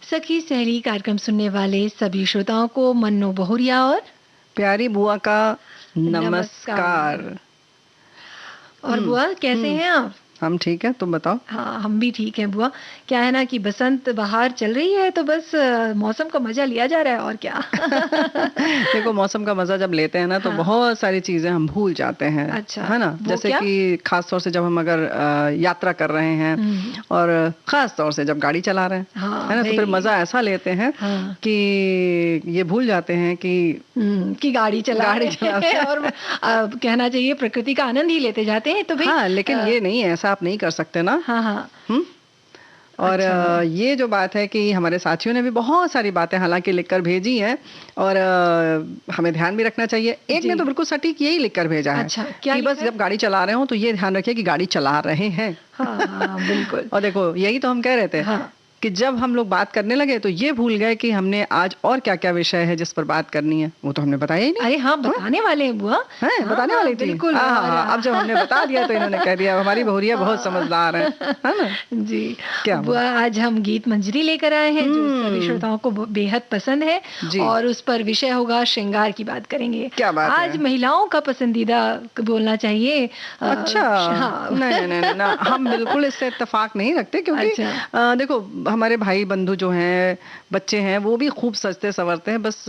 सखी सहेली कार्यक्रम सुनने वाले सभी श्रोताओं को मन्नू बहुरिया और प्यारी बुआ का नमस्कार। नमस्कार। और बुआ कैसे हैं आप? हम ठीक है, तुम बताओ। हाँ, हम भी ठीक हैं बुआ। क्या है ना कि बसंत बहार चल रही है तो बस मौसम का मजा लिया जा रहा है और क्या। देखो, मौसम का मजा जब लेते हैं ना तो हाँ। बहुत सारी चीजें हम भूल जाते हैं। अच्छा, है ना, वो जैसे क्या? कि खास तौर से जब हम अगर यात्रा कर रहे हैं और खास तौर से जब गाड़ी चला रहे हैं, हाँ, है ना, तो फिर भाई। मजा ऐसा लेते हैं हाँ। कि ये भूल जाते हैं कि गाड़ी चला रहे हैं और कहना चाहिए प्रकृति का आनंद ही लेते जाते हैं तो भाई। हाँ, लेकिन ये नहीं है, ऐसा आप नहीं कर सकते ना। हाँ हाँ। और अच्छा। ये जो बात है कि हमारे साथियों ने भी बहुत सारी बातें हालांकि लिखकर भेजी हैं और हमें ध्यान भी रखना चाहिए। एक ने तो बिल्कुल सटीक यही लिखकर भेजा है। अच्छा, क्या कि बस जब गाड़ी चला रहे हो तो ये ध्यान रखिए कि गाड़ी चला रहे हैं। हाँ, बिल्कुल। और देखो, यही तो हम कह रहे थे। हाँ। कि जब हम लोग बात करने लगे तो ये भूल गए कि हमने आज और क्या क्या विषय है जिस पर बात करनी है, वो तो हमने बताया ही नहीं। अरे हाँ, बताने वाले हैं बुआ। हैं, बताने वाली थी। बिल्कुल। अब जब हमने बता दिया तो इन्होंने कह दिया हमारी बहुरिया बहुत समझदार है ना। जी। क्या बुआ, आज हम गीत मंजरी लेकर आए हैं जो सभी श्रोताओं को बेहद पसंद है और उस पर विषय होगा श्रृंगार की बात करेंगे। क्या बात आज है? महिलाओं का पसंदीदा बोलना चाहिए। अच्छा। हाँ। नहीं, हम बिल्कुल इससे इत्तेफाक नहीं रखते क्योंकि देखो, हमारे भाई बंधु जो हैं, बच्चे हैं, वो भी खूब सजते संवरते हैं। बस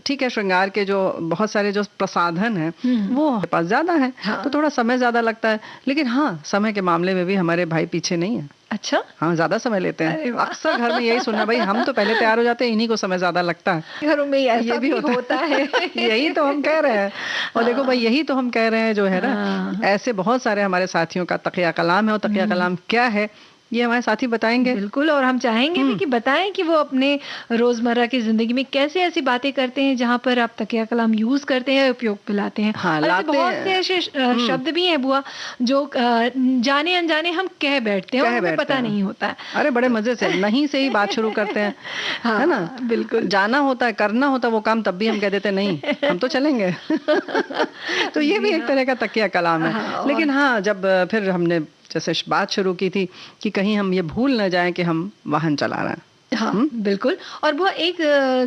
ठीक है, श्रृंगार के जो बहुत सारे जो प्रसाधन हैं वो हमारे पास ज्यादा है। तो थोड़ा समय ज्यादा लगता है, लेकिन हाँ, समय के मामले में भी हमारे भाई पीछे नहीं है। अच्छा। हाँ, ज्यादा समय लेते हैं। अक्सर घर में यही सुनना, भाई हम तो पहले तैयार हो जाते हैं, इन्हीं को समय ज्यादा लगता है। घरों में ऐसा ये भी होता है। यही तो हम कह रहे हैं। और देखो भाई, यही तो हम कह रहे हैं जो है ना, ऐसे बहुत सारे हमारे साथियों का तकिया कलाम है। और तकिया कलाम क्या है ये हमारे साथी बताएंगे। बिल्कुल, और हम चाहेंगे भी कि बताएं कि वो अपने रोजमर्रा की जिंदगी में कैसे ऐसी बातें करते हैं जहां पर आप तकिया कलाम यूज करते हैं, उपयोग में लाते हैं। हाँ, और बहुत से ऐसे शब्द भी हैं बुआ जो जाने अनजाने हम कह बैठते हैं और हमें पता नहीं होता है। अरे बड़े मजे से नहीं से ही बात शुरू करते हैं। है ना, बिल्कुल। जाना होता है, करना होता है वो काम, तब भी हम कह देते नहीं, हम तो चलेंगे। तो ये भी एक तरह का तकिया कलाम है। लेकिन हाँ, जब फिर हमने जैसे बात शुरू की थी कि कहीं हम ये भूल न जाएं कि हम वाहन चला रहे हैं। हाँ, बिल्कुल। और वो एक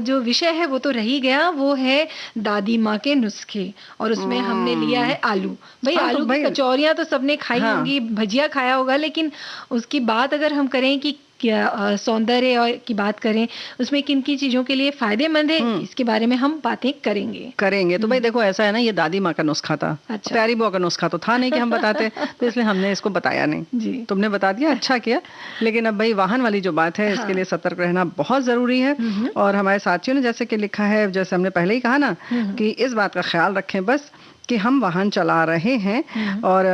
जो विषय है वो तो रह ही गया, वो है दादी माँ के नुस्खे। और उसमें हमने लिया है आलू। भाई आलू की कचौरियां तो सबने खाई होंगी, भजिया खाया होगा, लेकिन उसकी बात अगर हम करें कि क्या सौंदर्य की बात करें, उसमें किन किन चीजों के लिए फायदेमंद है, इसके बारे में हम बातें करेंगे। तो भाई देखो, ऐसा है ना, ये दादी माँ का नुस्खा था। अच्छा। प्यारी बुआ का नुस्खा तो था नहीं कि हम बताते, तो इसलिए हमने इसको बताया नहीं जी। तुमने बता दिया, अच्छा किया। लेकिन अब भाई वाहन वाली जो बात है, इसके लिए सतर्क रहना बहुत जरूरी है। और हमारे साथियों ने जैसे कि लिखा है, जैसे हमने पहले ही कहा ना, कि इस बात का ख्याल रखें बस कि हम वाहन चला रहे हैं और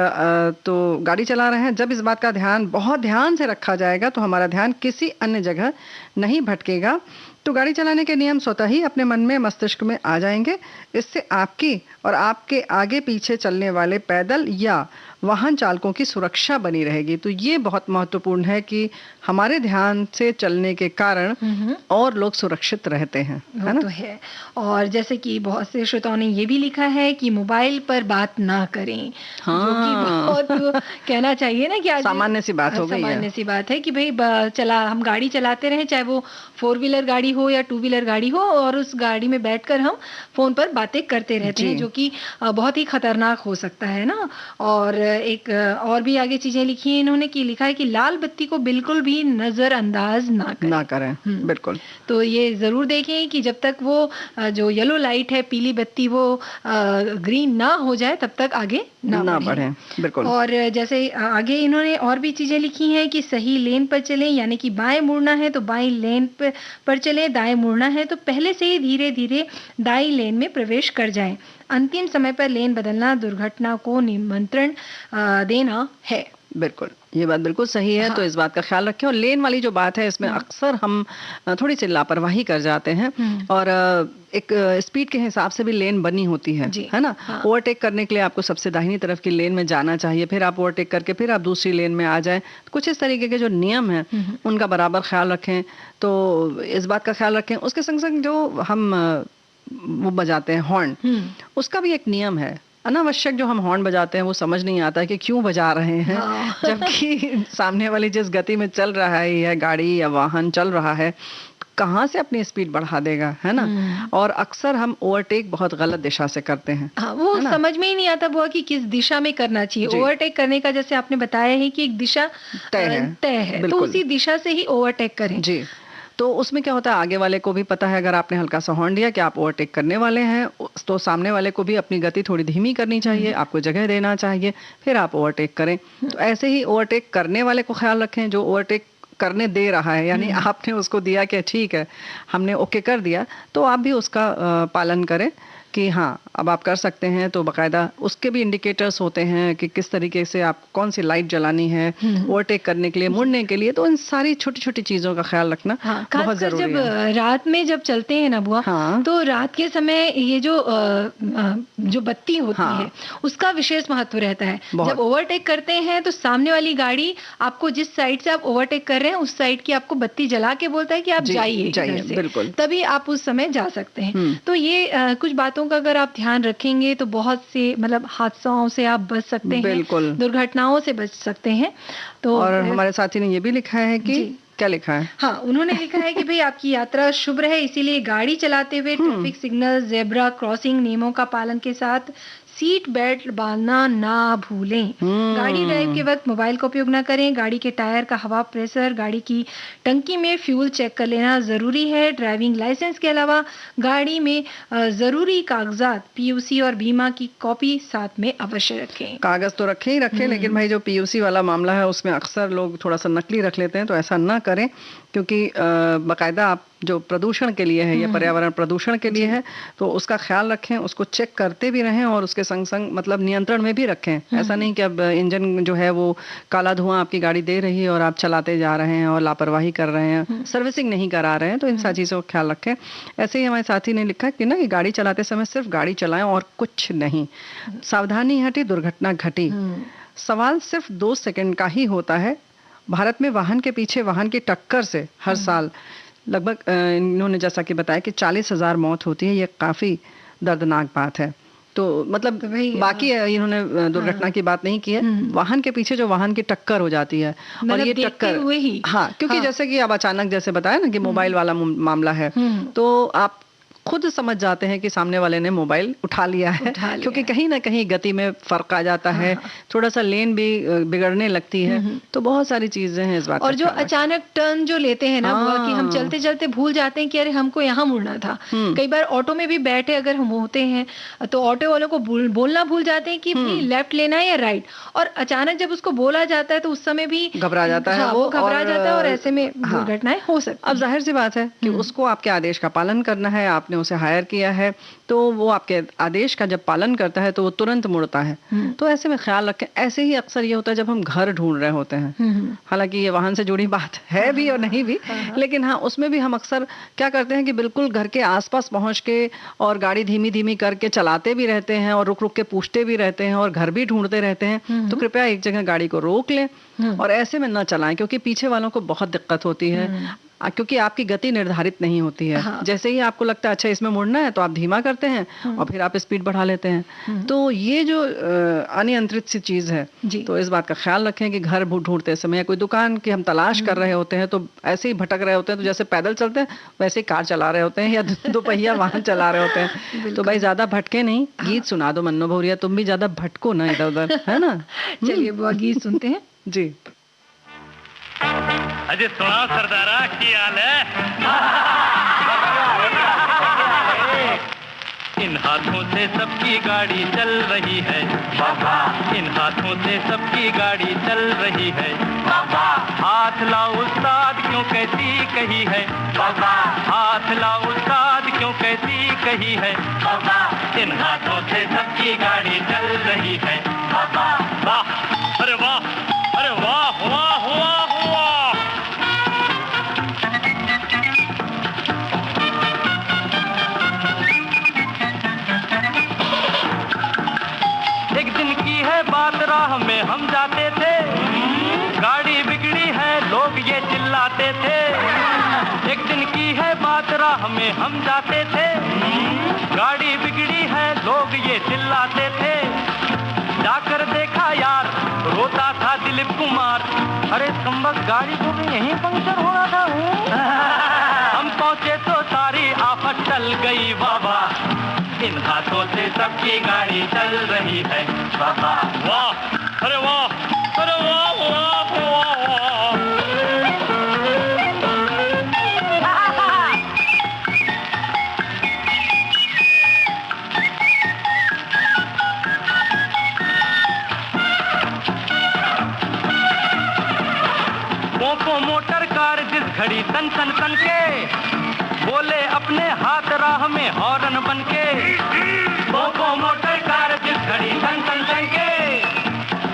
तो गाड़ी चला रहे हैं। जब इस बात का ध्यान बहुत ध्यान से रखा जाएगा तो हमारा ध्यान किसी अन्य जगह नहीं भटकेगा। तो गाड़ी चलाने के नियम स्वतः ही अपने मन में, मस्तिष्क में आ जाएंगे। इससे आपकी और आपके आगे पीछे चलने वाले पैदल या वाहन चालकों की सुरक्षा बनी रहेगी। तो ये बहुत महत्वपूर्ण है कि हमारे ध्यान से चलने के कारण और लोग सुरक्षित रहते हैं, है ना? तो है। और जैसे कि बहुत से श्रोताओं ने ये भी लिखा है कि मोबाइल पर बात ना करें। हाँ। जो कि बहुत कहना चाहिए ना कि आज सामान्य सी बात हो गई है। सामान्य सी बात है कि भाई हम गाड़ी चलाते रहें, चाहे वो 4 व्हीलर गाड़ी हो या 2 व्हीलर गाड़ी हो, और उस गाड़ी में बैठकर हम फोन पर बातें करते रहते हैं, जो कि बहुत ही खतरनाक हो सकता है ना। और एक और भी आगे चीजें लिखी हैं इन्होंने, कि लिखा है कि लाल बत्ती को बिल्कुल भी नजरअंदाज ना करें। बिल्कुल। तो ये जरूर देखें कि जब तक वो जो येलो लाइट है, पीली बत्ती, वो ग्रीन ना हो जाए तब तक आगे ना बढ़े। बिल्कुल। और जैसे आगे इन्होंने और भी चीजें लिखी हैं कि सही लेन पर चलें, यानी कि बाएं मुड़ना है तो बाएं लेन पर चलें, दाएं मुड़ना है तो पहले से ही धीरे धीरे दाएं लेन में प्रवेश कर जाएं। अंतिम समय पर लेन बदलना दुर्घटना को निमंत्रण देना है। बिल्कुल, ये बात बिल्कुल सही है। तो इस बात का ख्याल रखें। और लेन वाली जो बात है, इसमें अक्सर हम थोड़ी सी लापरवाही कर जाते हैं और एक स्पीड के हिसाब से भी लेन बनी होती है ना। ओवरटेक करने के लिए आपको सबसे दाहिनी तरफ की लेन में जाना चाहिए, फिर आप ओवरटेक करके फिर आप दूसरी लेन में आ जाएं। कुछ इस तरीके के जो नियम हैं उनका बराबर ख्याल रखें। तो इस बात का ख्याल रखें। उसके संग संग जो हम वो बजाते हैं हॉर्न, उसका भी एक नियम है। अनावश्यक जो हम हॉर्न बजाते हैं वो समझ नहीं आता है कि क्यों बजा रहे हैं, जबकि सामने वाली जिस गति में चल रहा है गाड़ी या वाहन चल रहा है, कहाँ से अपनी स्पीड बढ़ा देगा, है ना। और अक्सर हम ओवरटेक बहुत गलत दिशा से करते हैं। हाँ, वो समझ में ही नहीं आता बुआ कि किस दिशा में करना चाहिए। ओवरटेक करने का जैसे आपने बताया है कि एक दिशा तय है, तो उसी दिशा से ही ओवरटेक करें। जी, तो उसमें क्या होता है, आगे वाले को भी पता है, अगर आपने हल्का सा हॉर्न दिया कि आप ओवरटेक करने वाले हैं, तो सामने वाले को भी अपनी गति थोड़ी धीमी करनी चाहिए, आपको जगह देना चाहिए, फिर आप ओवरटेक करें। तो ऐसे ही ओवरटेक करने वाले को ख्याल रखें, जो ओवरटेक करने दे रहा है, यानी आपने उसको दिया कि ठीक है हमने ओके कर दिया, तो आप भी उसका पालन करें कि हाँ अब आप कर सकते हैं। तो बाकायदा उसके भी इंडिकेटर्स होते हैं कि किस तरीके से आप कौन सी लाइट जलानी है ओवरटेक करने के लिए, मुड़ने के लिए। तो इन सारी छोटी छोटी चीजों का ख्याल रखना बहुत जरूरी है। जब रात में जब चलते हैं ना बुआ, तो रात के समय ये जो बत्ती होती है उसका विशेष महत्व रहता है। जब ओवरटेक करते हैं तो सामने वाली गाड़ी आपको जिस साइड से आप ओवरटेक कर रहे हैं उस साइड की आपको बत्ती जला के बोलता है कि आप जाइए, बिल्कुल, तभी आप उस समय जा सकते हैं। तो ये कुछ बातों का अगर आप ध्यान रखेंगे तो बहुत से मतलब हादसाओं से आप बच सकते हैं, बिल्कुल, दुर्घटनाओं से बच सकते हैं। तो और हमारे साथी ने ये भी लिखा है कि क्या लिखा है? हाँ, उन्होंने लिखा है कि भाई आपकी यात्रा शुभ रहे, इसीलिए गाड़ी चलाते हुए ट्रैफिक सिग्नल, जेब्रा क्रॉसिंग नियमों का पालन के साथ सीट बेल्ट बांधना ना भूलें। गाड़ी ड्राइव के वक्त मोबाइल का उपयोग ना करें। गाड़ी के टायर का हवा प्रेशर, गाड़ी की टंकी में फ्यूल चेक कर लेना जरूरी है। ड्राइविंग लाइसेंस के अलावा गाड़ी में जरूरी कागजात, पीयूसी और बीमा की कॉपी साथ में अवश्य रखें। कागज तो रखें ही रखें, लेकिन भाई जो पीयूसी वाला मामला है उसमें अक्सर लोग थोड़ा सा नकली रख लेते हैं, तो ऐसा ना करें, क्योंकि बाकायदा आप जो प्रदूषण के लिए है या पर्यावरण प्रदूषण के लिए है, तो उसका ख्याल रखें, उसको चेक करते भी रहें और उसके संग संग मतलब नियंत्रण में भी रखें। ऐसा नहीं कि अब इंजन जो है वो काला धुआं आपकी गाड़ी दे रही है और आप चलाते जा रहे हैं और लापरवाही कर रहे हैं, सर्विसिंग नहीं करा रहे हैं, तो इन सारी चीज़ों का ख्याल रखें। ऐसे ही हमारे साथी ने लिखा कि ना कि गाड़ी चलाते समय सिर्फ गाड़ी चलाएं और कुछ नहीं, सावधानी हटी दुर्घटना घटी। सवाल सिर्फ 2 सेकंड का ही होता है। भारत में वाहन के पीछे वाहन की टक्कर से हर साल लगभग इन्होंने जैसा कि बताया कि 40,000 मौत होती है। ये काफ़ी दर्दनाक बात है। तो मतलब बाकी इन्होंने दुर्घटना की बात नहीं की है, वाहन के पीछे जो वाहन की टक्कर हो जाती है, और ये टक्कर क्योंकि जैसे कि अब अचानक जैसे बताया ना कि मोबाइल वाला मामला है, तो आप खुद समझ जाते हैं कि सामने वाले ने मोबाइल उठा लिया है, क्योंकि कहीं ना कहीं गति में फर्क आ जाता है, थोड़ा सा लेन भी बिगड़ने लगती है। तो बहुत सारी चीजें हैं इस बात। और जो अचानक टर्न जो लेते हैं ना कि हम चलते चलते भूल जाते हैं कि अरे हमको यहाँ मुड़ना था। कई बार ऑटो में भी बैठे अगर हम होते हैं तो ऑटो वालों को बोलना भूल जाते हैं कि लेफ्ट लेना है या राइट, और अचानक जब उसको बोला जाता है तो उस समय भी घबरा जाता है, वो घबरा जाता है और ऐसे में दुर्घटनाएं हो सकती है। अब जाहिर सी बात है कि उसको आपके आदेश का पालन करना है, आपने उसे हायर किया है, तो वो आपके आदेश का जब पालन करता है तो वो तुरंत मुड़ता है। तो ऐसे में ख्याल रखें। ऐसे ही अक्सर ये होता है जब हम घर ढूंढ रहे होते हैं, हालांकि ये वाहन से जुड़ी बात है भी और नहीं भी, लेकिन हाँ उसमें भी हम अक्सर क्या करते हैं कि बिल्कुल घर के आसपास पहुंच के और गाड़ी धीमी धीमी करके चलाते भी रहते हैं और रुक रुक के पूछते भी रहते हैं और घर भी ढूंढते रहते हैं। तो कृपया एक जगह गाड़ी को रोक लें और ऐसे में न चलाएं, क्योंकि पीछे वालों को बहुत दिक्कत होती है, क्योंकि आपकी गति निर्धारित नहीं होती है। जैसे ही आपको लगता है अच्छा इसमें मुड़ना है, तो आप धीमा करते हैं और फिर आप स्पीड बढ़ा लेते हैं। तो ये जो अनियंत्रित सी चीज है, तो इस बात का ख्याल रखें कि घर ढूंढते समय या कोई दुकान की हम तलाश कर रहे होते हैं, तो ऐसे ही भटक रहे होते हैं, तो जैसे पैदल चलते हैं वैसे ही कार चला रहे होते हैं या दोपहिया वाहन चला रहे होते हैं। तो भाई ज्यादा भटके नहीं। गीत सुना दो मन्नो भौरिया, तुम भी ज्यादा भटको ना इधर उधर, है ना। चलिए वो गीत सुनते हैं जी। अजय सुना सरदारा की हाल है। इन हाथों से सबकी गाड़ी चल रही है बाबा, इन हाथों से सबकी गाड़ी चल रही है बाबा। हाथ लाओ उस्ताद क्यों कैसी कही है बाबा, हाथ लाओ उस्ताद क्यों कैसी कही है बाबा। इन हाथों से सबकी गाड़ी चल रही है बाबा। वाह अरे वाह, अरे वाह वाह वाह वाह। एक दिन की है बात, राह में हम जाते थे, गाड़ी बिगड़ी है लोग ये चिल्लाते थे। एक दिन की है बात, राह में हम जाते थे, गाड़ी बिगड़ी है लोग ये चिल्लाते थे। जाकर देखा यार, रोता था दिलीप कुमार, अरे कमबख्त गाड़ी को भी यहीं पंक्चर हो रहा था। हम चल गई बाबा, इन हाथों से सबकी गाड़ी चल रही है बाबा। वाह, अरे वाह, अरे वाह, वाह, वाह, वाह। पोपो मोटर कार जिस घड़ी तन तन तन के बोले अपने हाथ राह में हॉर्न बन के। पोपो मोटर कार जिस घड़ी तन तन तन के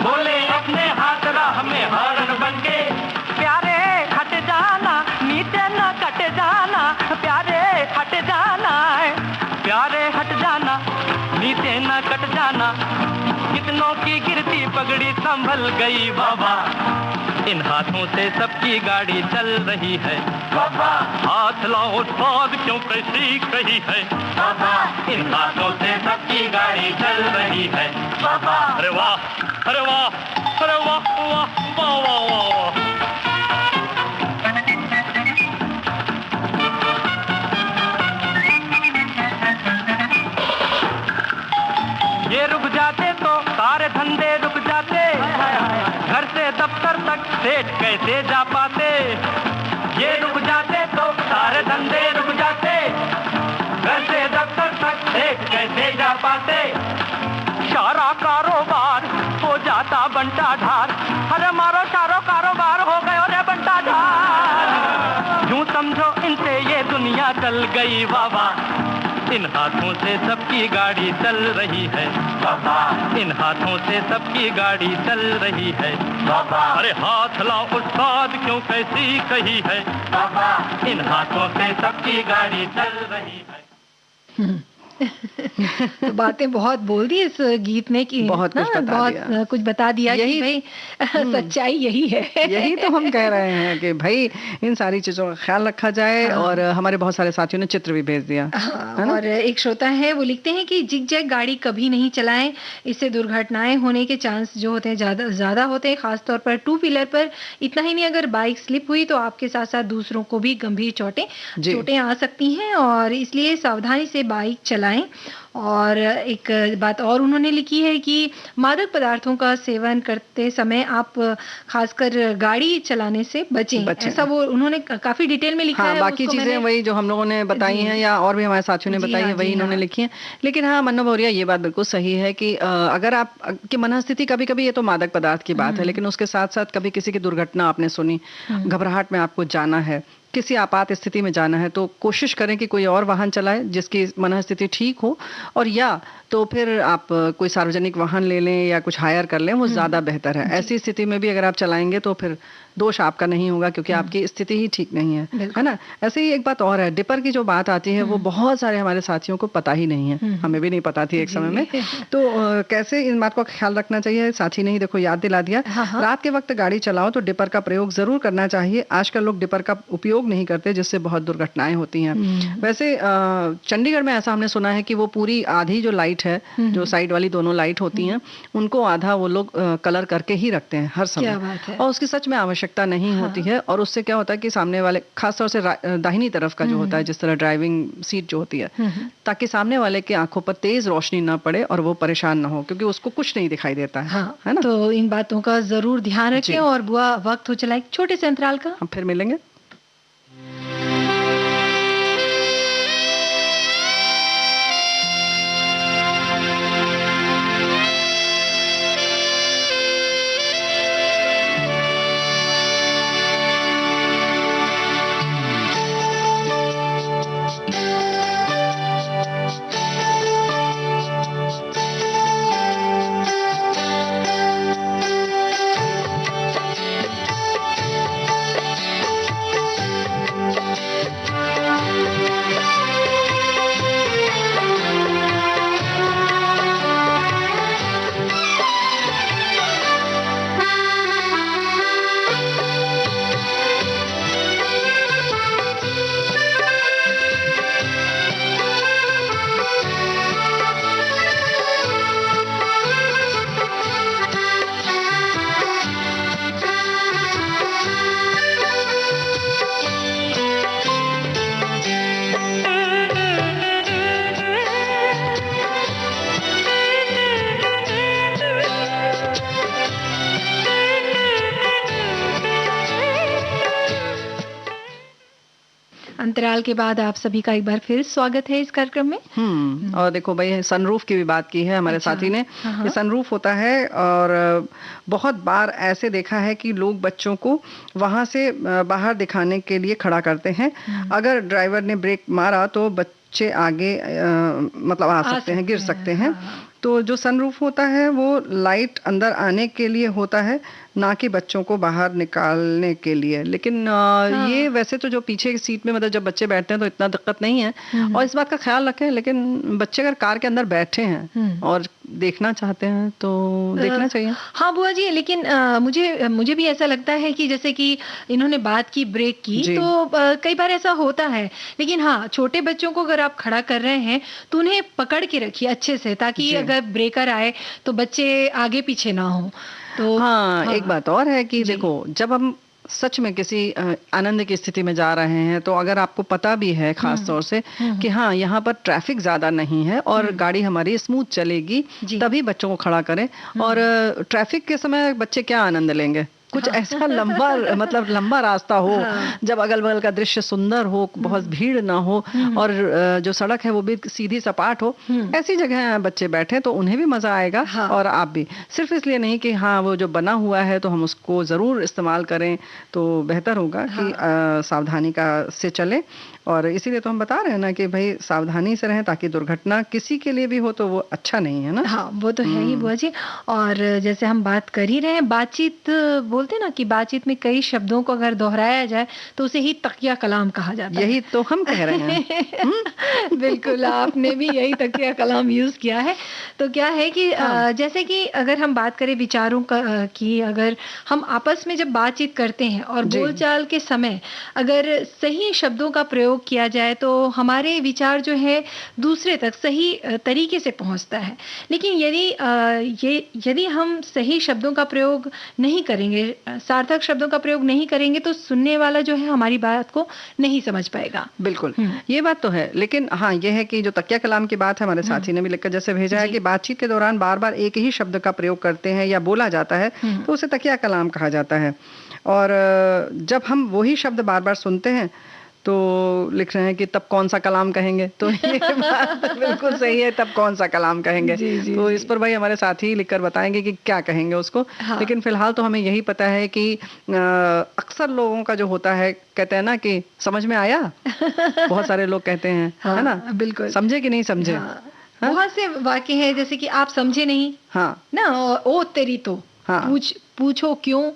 बोले अपने हाथ राह में हॉर्न बन के। प्यारे हट जाना, नीचे न कट जाना, प्यारे हट जाना, प्यारे हट जाना, नीचे न कट जाना। कितनों की गिरती पगड़ी संभल गई बाबा, इन हाथों से सबकी गाड़ी चल रही है बाबा। हाथ लाओ साध क्यों कैसी कही है बाबा, इन हाथों से सबकी गाड़ी चल रही है बाबा। अरे वाह, अरे वाह, अरे वाह, वाह, वाह, वाह, वाह। ये रुक जाते तो सारे धंधे रुक जाते, घर से दफ्तर तक सेठ कैसे जा पाते। ये रुक जाते तो सारे धंधे रुक जाते, घर से दफ्तर तक सेठ कैसे जा पाते। सारा कारोबार हो जाता बंटा ढार, अरे मारो सारो कारोबार हो गयो रे बंटा ढार। यूं समझो इनसे ये दुनिया चल गई बाबा, इन हाथों से सबकी गाड़ी चल रही है बाबा, इन हाथों से सबकी गाड़ी चल रही है बाबा। अरे हाथ लाओ उस्ताद क्यों कैसी कही है बाबा, इन हाथों से सबकी गाड़ी चल रही है। तो बातें बहुत बोल दी इस गीत ने कि बहुत कुछ बता दिया यही, कि भाई सच्चाई यही है। यही तो हम कह रहे हैं कि भाई इन सारी चीजों का ख्याल रखा जाए। और हमारे बहुत सारे साथियों ने चित्र भी भेज दिया। और एक श्रोता है वो लिखते हैं कि जिग जैग गाड़ी कभी नहीं चलाएं, इससे दुर्घटनाएं होने के चांस जो होते हैं ज्यादा होते हैं, खासतौर पर टू व्हीलर पर। इतना ही नहीं, अगर बाइक स्लिप हुई तो आपके साथ साथ दूसरों को भी गंभीर चोटें आ सकती हैं, और इसलिए सावधानी से बाइक चलाएं। और एक बात और उन्होंने लिखी है कि मादक पदार्थों का सेवन करते समय आप खासकर गाड़ी चलाने से बचें। ऐसा वो उन्होंने काफी डिटेल में लिखा है। बाकी चीजें वही जो हम लोगों ने बताई हैं या और भी हमारे साथियों ने बताई है, वही इन्होंने लिखी है। लेकिन हाँ, मन्नू भौरिया, ये बात बिल्कुल सही है कि अगर आप की मनस्थिति कभी कभी, ये तो मादक पदार्थ की बात है, लेकिन उसके साथ साथ कभी किसी की दुर्घटना आपने सुनी, घबराहट में आपको जाना है, किसी आपात स्थिति में जाना है, तो कोशिश करें कि कोई और वाहन चलाएं जिसकी मनस्थिति ठीक हो, और या तो फिर आप कोई सार्वजनिक वाहन ले लें या कुछ हायर कर लें, वो ज़्यादा बेहतर है। ऐसी स्थिति में भी अगर आप चलाएंगे तो फिर दोष आपका नहीं होगा, क्योंकि आपकी स्थिति ही ठीक नहीं है ना। ऐसे ही एक बात और है, डिपर की जो बात आती है वो बहुत सारे हमारे साथियों को पता ही नहीं है, हमें भी नहीं पता थी एक समय में। तो कैसे इन बात का ख्याल रखना चाहिए, साथी ने ही देखो याद दिला दिया। रात के वक्त गाड़ी चलाओ तो डिपर का प्रयोग जरूर करना चाहिए। आजकल लोग डिपर का उपयोग नहीं करते, जिससे बहुत दुर्घटनाएं होती हैं। वैसे चंडीगढ़ में ऐसा हमने सुना है कि वो पूरी आधी जो लाइट है, जो साइड वाली दोनों लाइट होती हैं, उनको आधा वो लोग कलर करके ही रखते हैं हर समय, और उसकी सच में आवश्यकता नहीं होती है। और उससे क्या होता है कि सामने वाले, खासतौर से दाहिनी तरफ का जो होता है, जिस तरह ड्राइविंग सीट जो होती है, ताकि सामने वाले की आंखों पर तेज रोशनी ना पड़े और वो परेशान ना हो, क्योंकि उसको कुछ नहीं दिखाई देता है, है ना। तो इन बातों का जरूर ध्यान रखें। और बुआ, वक्त हो चला एक छोटे से अंतराल का, हम फिर मिलेंगे। अंतराल के बाद आप सभी का एक बार फिर स्वागत है इस कार्यक्रम में। और देखो भाई, सनरूफ की भी बात की है हमारे साथी ने। ये सनरूफ होता है और बहुत बार ऐसे देखा है कि लोग बच्चों को वहां से बाहर दिखाने के लिए खड़ा करते हैं। अगर ड्राइवर ने ब्रेक मारा तो बच्चे आगे मतलब आ सकते हैं, गिर सकते हैं। तो जो सनरूफ होता है वो लाइट अंदर आने के लिए होता है, ना कि बच्चों को बाहर निकालने के लिए। लेकिन ये वैसे तो जो पीछे की सीट में मतलब जब बच्चे बैठते हैं तो इतना दिक्कत नहीं है। और इस बात का ख्याल रखें, लेकिन बच्चे अगर कार के अंदर बैठे हैं और देखना चाहते हैं तो देखना चाहिए। हाँ बुआ जी, लेकिन मुझे भी ऐसा लगता है कि जैसे कि इन्होंने बात की ब्रेक की, तो कई बार ऐसा होता है। लेकिन हाँ, छोटे बच्चों को अगर आप खड़ा कर रहे हैं तो उन्हें पकड़ के रखिए अच्छे से, ताकि अगर ब्रेकर आए तो बच्चे आगे पीछे ना हो। तो हाँ, एक बात और है कि देखो, जब हम सच में किसी आनंद की स्थिति में जा रहे हैं तो अगर आपको पता भी है खास तौर से कि हाँ यहाँ पर ट्रैफिक ज्यादा नहीं है और गाड़ी हमारी स्मूथ चलेगी, तभी बच्चों को खड़ा करें। और ट्रैफिक के समय बच्चे क्या आनंद लेंगे? कुछ ऐसा मतलब लंबा रास्ता हो, जब अगल बगल का दृश्य सुंदर हो, बहुत भीड़ ना हो और जो सड़क है वो भी सीधी सपाट हो, ऐसी जगह बच्चे बैठे तो उन्हें भी मजा आएगा और आप भी। सिर्फ इसलिए नहीं कि हाँ वो जो बना हुआ है तो हम उसको जरूर इस्तेमाल करें, तो बेहतर होगा कि सावधानी का से चले। और इसीलिए तो हम बता रहे हैं ना कि भाई सावधानी से रहें, ताकि दुर्घटना किसी के लिए भी हो तो वो अच्छा नहीं है ना। हाँ, वो तो है ही बुआ जी। और जैसे हम बात कर ही रहे हैं, बातचीत बोलते ना कि बातचीत में कई शब्दों को अगर दोहराया जाए तो उसे ही तकिया कलाम कहा जाता है। यही तो हम कह रहे हैं। बिल्कुल, आपने भी यही तकिया कलाम यूज किया है। तो क्या है कि जैसे कि अगर हम बात करें विचारों की, अगर हम आपस में जब बातचीत करते हैं और बोलचाल के समय अगर सही शब्दों का प्रयोग किया जाए तो हमारे विचार जो है दूसरे तक सही तरीके से पहुंचता है। लेकिन यदि हम सही शब्दों का प्रयोग नहीं करेंगे, सार्थक शब्दों का प्रयोग नहीं करेंगे, तो सुनने वाला जो है हमारी बात को नहीं समझ पाएगा। बिल्कुल, ये बात तो है। लेकिन हाँ, ये है कि जो तकिया कलाम की बात है, हमारे साथी ने भी लिखकर जैसे भेजा है कि बातचीत के दौरान बार बार एक ही शब्द का प्रयोग करते हैं या बोला जाता है तो उसे तकिया कलाम कहा जाता है। और जब हम वही शब्द बार बार सुनते हैं तो लिख रहे हैं कि तब कौन सा कलाम कहेंगे। तो ये बात बिल्कुल सही है, तब कौन सा कलाम कहेंगे। तो इस पर भाई हमारे साथी लिखकर बताएंगे कि क्या कहेंगे उसको। लेकिन फिलहाल तो हमें यही पता है कि अक्सर लोगों का जो होता है, कहते हैं ना कि समझ में आया। बहुत सारे लोग कहते हैं, है ना, बिल्कुल, समझे कि नहीं समझे। बहुत से वाक्य हैं जैसे कि आप समझे नहीं, ना, ओ तेरी तो, पूछो क्यों।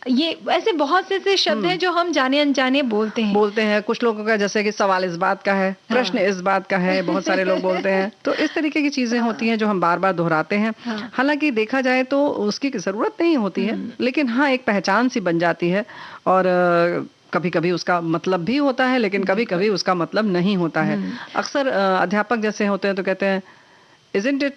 ये ऐसे बहुत से शब्द हैं जो हम जाने अनजाने बोलते हैं। कुछ लोगों का जैसे कि सवाल इस बात का है, प्रश्न इस बात का है, बहुत सारे लोग बोलते हैं। तो इस तरीके की चीजें होती हैं जो हम बार बार दोहराते हैं। हालांकि देखा जाए तो उसकी जरूरत नहीं होती है, लेकिन हाँ एक पहचान सी बन जाती है। और कभी कभी उसका मतलब भी होता है, लेकिन कभी कभी उसका मतलब नहीं होता है। अक्सर अध्यापक जैसे होते हैं तो कहते हैं Isn't it?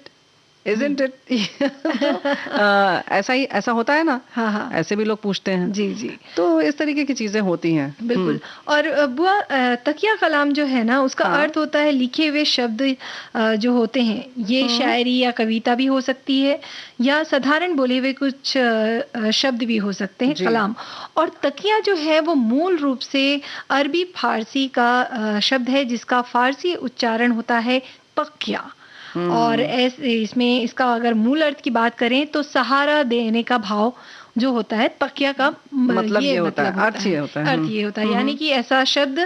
ऐसा होता है ना। ऐसे भी लोग पूछते हैं। जी। तो इस तरीके की चीजें होती हैं। बिल्कुल। और बुआ, तकिया कलाम जो है ना, उसका अर्थ होता है लिखे हुए शब्द जो होते हैं। ये शायरी या कविता भी हो सकती है या साधारण बोले हुए कुछ शब्द भी हो सकते हैं, कलाम। और तकिया जो है वो मूल रूप से अरबी फारसी का शब्द है, जिसका फारसी उच्चारण होता है तकिया। और इसमें इसका अगर मूल अर्थ की बात करें तो सहारा देने का भाव जो होता है, तकिया का मतलब ये होता है, अर्थ ये होता है। यानी कि ऐसा शब्द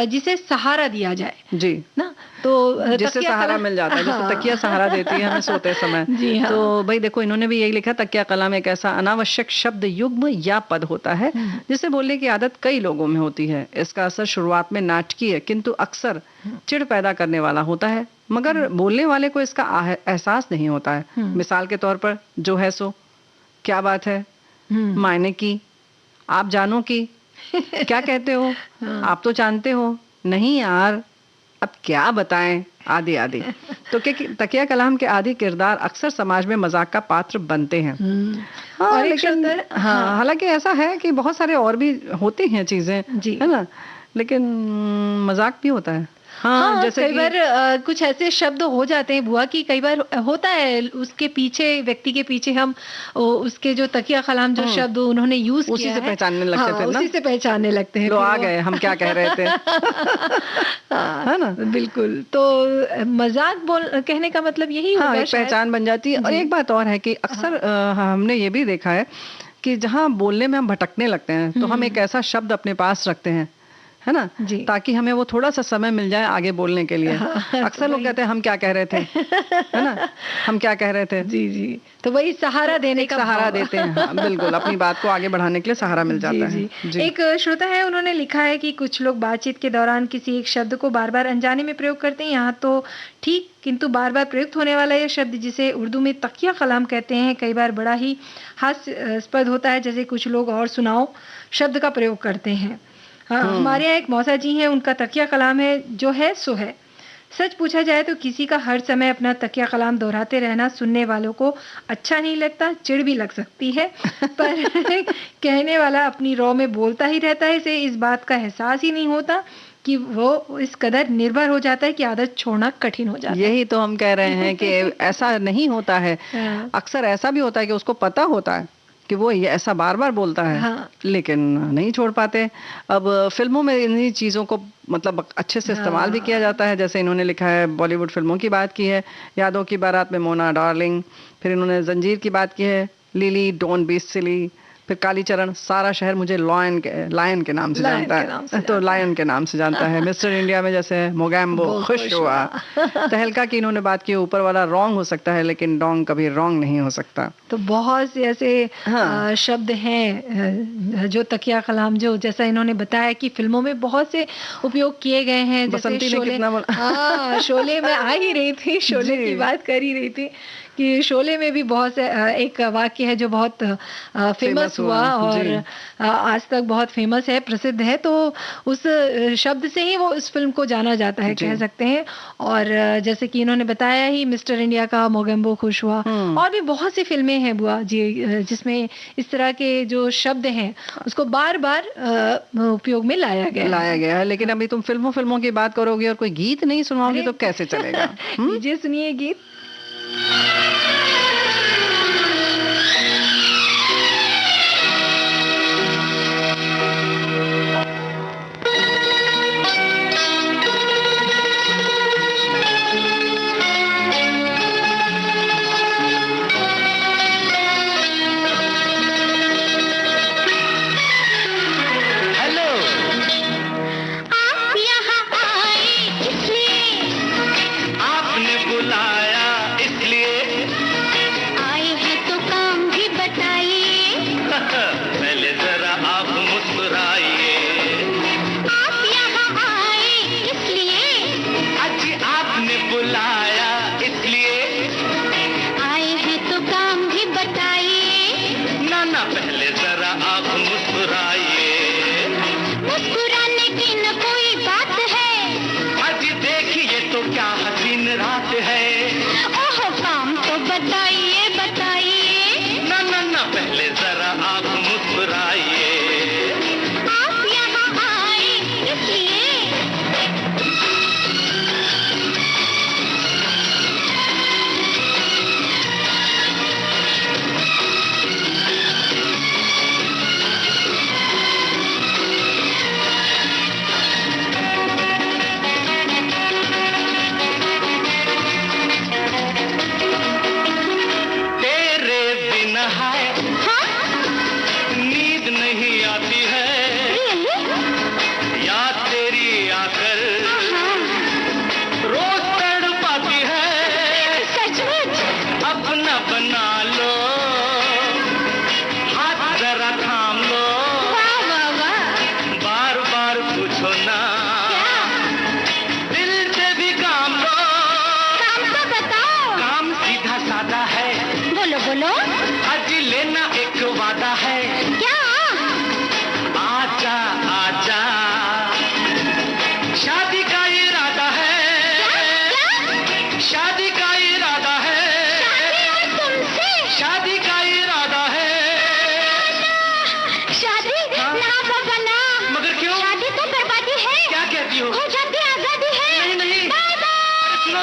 जिसे सहारा दिया जाए, जी ना, तो जिससे सहारा मिल जाता है, जैसे तकिया सहारा देती है हमें सोते समय। तो भाई देखो, इन्होंने भी यही लिखा, तकिया कलाम एक ऐसा अनावश्यक शब्द युग्म या पद होता है जिसे बोलने की आदत कई लोगों में होती है। इसका असर शुरुआत में नाटकीय किंतु अक्सर चिढ़ पैदा करने वाला होता है, मगर बोलने वाले को इसका एहसास नहीं होता है। मिसाल के तौर पर, जो है सो, क्या बात है, मायने की, आप जानो की, क्या कहते हो, आप तो जानते हो, नहीं यार, अब क्या बताएं, आदि आदि। तो तकिया कलाम के आदि किरदार अक्सर समाज में मजाक का पात्र बनते हैं। और लेकिन हालांकि ऐसा है कि बहुत सारे और भी होती हैं चीजें, है ना, लेकिन मजाक भी होता है। हाँ, जैसे कई बार कुछ ऐसे शब्द हो जाते हैं बुआ की, कई बार होता है उसके पीछे, व्यक्ति के पीछे हम उसके जो तकिया कलाम जो शब्द उन्होंने यूज किया उसी से पहचानने लगते थे ना, उसी से पहचानने लगते हैं, लो आ गए हम क्या कह रहे थे। है ना, बिल्कुल। तो मजाक कहने का मतलब यही होगा, एक पहचान बन जाती है। और एक बात और है कि अक्सर हमने ये भी देखा है कि जहाँ बोलने में हम भटकने लगते हैं तो हम एक ऐसा शब्द अपने पास रखते हैं, है ना, ताकि हमें वो थोड़ा सा समय मिल जाए आगे बोलने के लिए। अक्सर लोग कहते हैं हम क्या कह रहे थे, है ना, हम क्या कह रहे थे। जी जी, तो वही सहारा देने का सहारा देते हैं। हाँ, बिल्कुल, अपनी बात को आगे बढ़ाने के लिए सहारा मिल जाता है। जी। एक श्रोता है, उन्होंने लिखा है कि कुछ लोग बातचीत के दौरान किसी एक शब्द को बार बार अनजाने में प्रयोग करते हैं, यहाँ तो ठीक, किंतु बार बार प्रयुक्त होने वाला यह शब्द जिसे उर्दू में तकिया कलाम कहते हैं, कई बार बड़ा ही हास्यास्पद होता है। जैसे कुछ लोग और सुनाओ शब्द का प्रयोग करते हैं। हाँ, हमारे यहाँ एक मौसा जी हैं, उनका तकिया कलाम है जो है सो है। सच पूछा जाए तो किसी का हर समय अपना तकिया कलाम दोहराते रहना सुनने वालों को अच्छा नहीं लगता, चिढ़ भी लग सकती है, पर कहने वाला अपनी रौ में बोलता ही रहता है, इसे इस बात का एहसास ही नहीं होता कि वो इस कदर निर्भर हो जाता है कि आदत छोड़ना कठिन हो जाता है। यही तो हम कह रहे हैं कि ऐसा नहीं होता है। अक्सर ऐसा भी होता है कि उसको पता होता है कि वो ये ऐसा बार बार बोलता है, लेकिन नहीं छोड़ पाते। अब फिल्मों में इन्हीं चीज़ों को मतलब अच्छे से इस्तेमाल भी किया जाता है। जैसे इन्होंने लिखा है, बॉलीवुड फिल्मों की बात की है, यादों की बारात में मोना डार्लिंग, फिर इन्होंने जंजीर की बात की है, लिली डोंट बी सिली, फिर कालीचरण, सारा शहर मुझे लायन के नाम से जानता है, तो लायन के नाम से जानता है। मिस्टर इंडिया में जैसे मोगैम्बो खुश हुआ। तहलका की इन्होंने बात की, ऊपर वाला रॉन्ग हो सकता है लेकिन डोंग कभी रॉन्ग नहीं हो सकता। तो बहुत से ऐसे शब्द हैं जो तकिया कलाम, जो जैसा इन्होंने बताया कि फिल्मों में बहुत से उपयोग किए गए हैं। जैसे शोले में आ ही रही थी, शोले की बात कर ही रही थी कि शोले में भी बहुत से एक वाक्य है जो बहुत फेमस हुआ और आज तक बहुत फेमस है, प्रसिद्ध है। तो उस शब्द से ही वो उस फिल्म को जाना जाता है, कह सकते हैं। और जैसे कि इन्होंने बताया ही, मिस्टर इंडिया का मोगेम्बो खुश हुआ, और भी बहुत सी फिल्में हैं बुआ जी जिसमें इस तरह के जो शब्द हैं उसको बार बार उपयोग में लाया गया है। लेकिन अभी तुम फिल्मों की बात करोगे और कोई गीत नहीं सुनाओगे तो कैसे चलेगा। जी सुनिए गीत।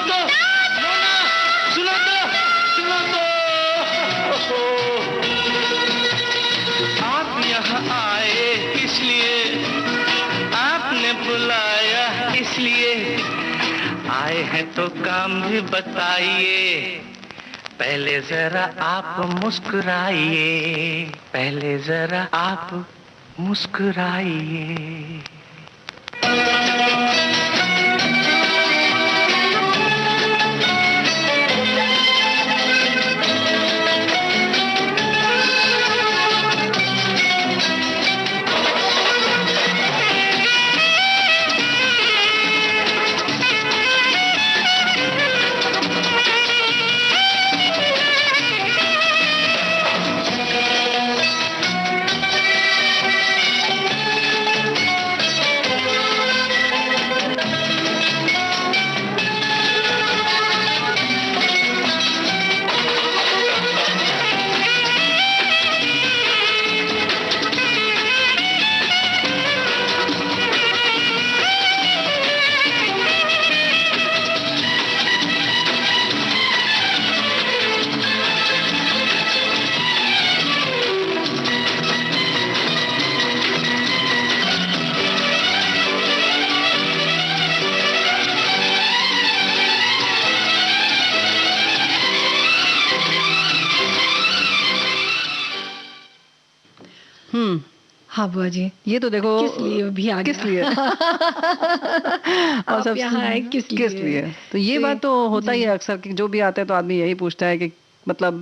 तो, मोना, सुनो तो, सुनो तो। आप यहाँ आए किस लिए? आपने बुलाया इसलिए? आए हैं तो काम भी बताइए। पहले जरा आप मुस्कुराइए, पहले जरा आप मुस्कुराइए। हाँ बुआ जी, ये तो देखो किस लिए भी आ गया, किस लिए और सब यहाँ आए किस लिए। तो ये बात तो होता ही है अक्सर कि जो भी आता है तो आदमी यही पूछता है कि मतलब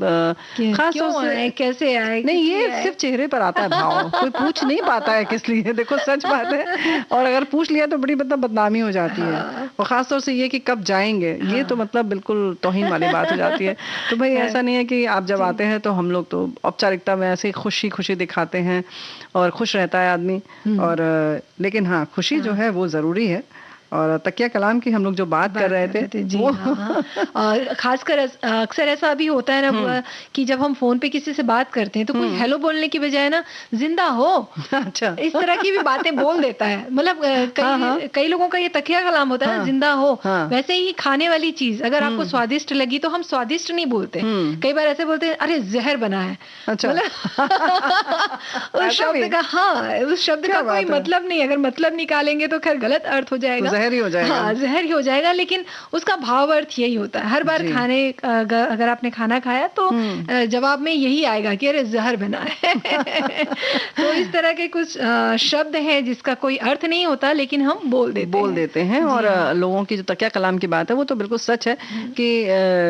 खास तौर से कैसे आए। नहीं, ये सिर्फ चेहरे पर आता है भाव, कोई पूछ नहीं पाता है किस लिए। देखो सच बात है, और अगर पूछ लिया तो बड़ी मतलब बदनामी हो जाती है। और खास तौर से ये कि कब जाएंगे, ये तो मतलब बिल्कुल तौहीन वाली बात हो जाती है। तो भाई ऐसा नहीं है कि आप जब आते हैं तो हम लोग तो औपचारिकता में ऐसे खुशी खुशी दिखाते हैं और खुश रहता है आदमी। और लेकिन हाँ, खुशी जो है वो जरूरी है। और तकिया कलाम की हम लोग जो बात कर रहे थे जी, वो हाँ। और खासकर अक्सर ऐसा भी होता है ना बुआ कि जब हम फोन पे किसी से बात करते हैं तो कोई हेलो बोलने की बजाय ना जिंदा हो, अच्छा, इस तरह की भी बातें बोल देता है। मतलब कई लोगों का ये तकिया कलाम होता है, जिंदा हो। वैसे ही खाने वाली चीज अगर आपको स्वादिष्ट लगी तो हम स्वादिष्ट नहीं बोलते, कई बार ऐसे बोलते हैं अरे जहर बना है। अच्छा, उस शब्द का उस शब्द का कोई मतलब नहीं, अगर मतलब निकालेंगे तो खैर गलत अर्थ हो जाएगा, जहर ही हो जाएगा। हाँ, जहर ही हो जाएगा। लेकिन उसका भाव अर्थ यही होता है। हर बार अगर आपने खाना खाया तो जवाब में यही आएगा कि अरे जहर बना है। तो इस तरह के कुछ शब्द हैं जिसका कोई अर्थ नहीं होता लेकिन हम बोल देते हैं। और लोगों की जो तकिया कलाम की बात है वो तो बिल्कुल सच है कि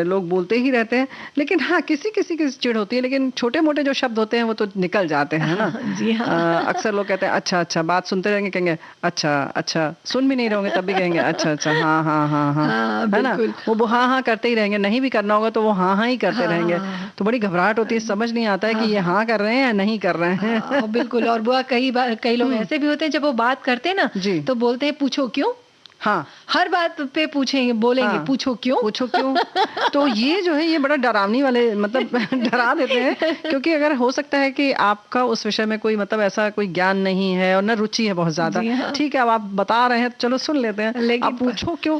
लोग बोलते ही रहते हैं। लेकिन हाँ, किसी किसी की चिढ़ होती है, लेकिन छोटे मोटे जो शब्द होते हैं वो तो निकल जाते हैं ना। जी हाँ। अक्सर लोग कहते हैं अच्छा अच्छा, बात सुनते रहेंगे कहेंगे अच्छा अच्छा, सुन भी नहीं रहोगे तब भी कहेंगे अच्छा अच्छा, हाँ हाँ हाँ हाँ, है ना। वो हाँ हाँ करते ही रहेंगे, नहीं भी करना होगा तो वो हाँ हाँ ही करते रहेंगे। तो बड़ी घबराहट होती है, समझ नहीं आता है कि ये हाँ कर रहे हैं या नहीं कर रहे हैं। बिल्कुल। और बुआ कई लोग ऐसे भी होते हैं जब वो बात करते हैं ना तो बोलते हैं पूछो क्यों। हाँ, हर बात पे पूछेंगे, बोलेंगे पूछो क्यों, पूछो क्यों। तो ये जो है ये बड़ा डरावनी वाले मतलब डरा देते हैं, क्योंकि अगर हो सकता है कि आपका उस विषय में कोई मतलब ऐसा कोई ज्ञान नहीं है और न रुचि है बहुत ज्यादा, ठीक है, अब आप बता रहे हैं चलो सुन लेते हैं, आप पूछो क्यों,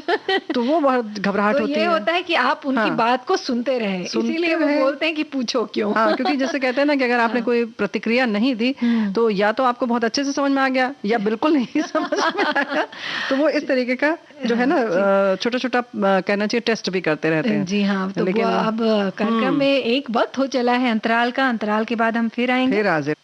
तो वो बहुत घबराहट होती है। ये होता है कि आप उनकी बात को सुनते रहे, इसीलिए वो बोलते हैं कि पूछो क्यों। हाँ, क्योंकि जैसे कहते हैं ना कि अगर आपने कोई प्रतिक्रिया नहीं दी तो या तो आपको बहुत अच्छे से समझ में आ गया या बिल्कुल नहीं समझ में आया। तो वो इस तरीके का जो है ना छोटा छोटा कहना चाहिए टेस्ट भी करते रहते हैं। जी हाँ। तो लेकिन अब कार्यक्रम में एक वक्त हो चला है अंतराल का, अंतराल के बाद हम फिर आएंगे, फिर हाजिर।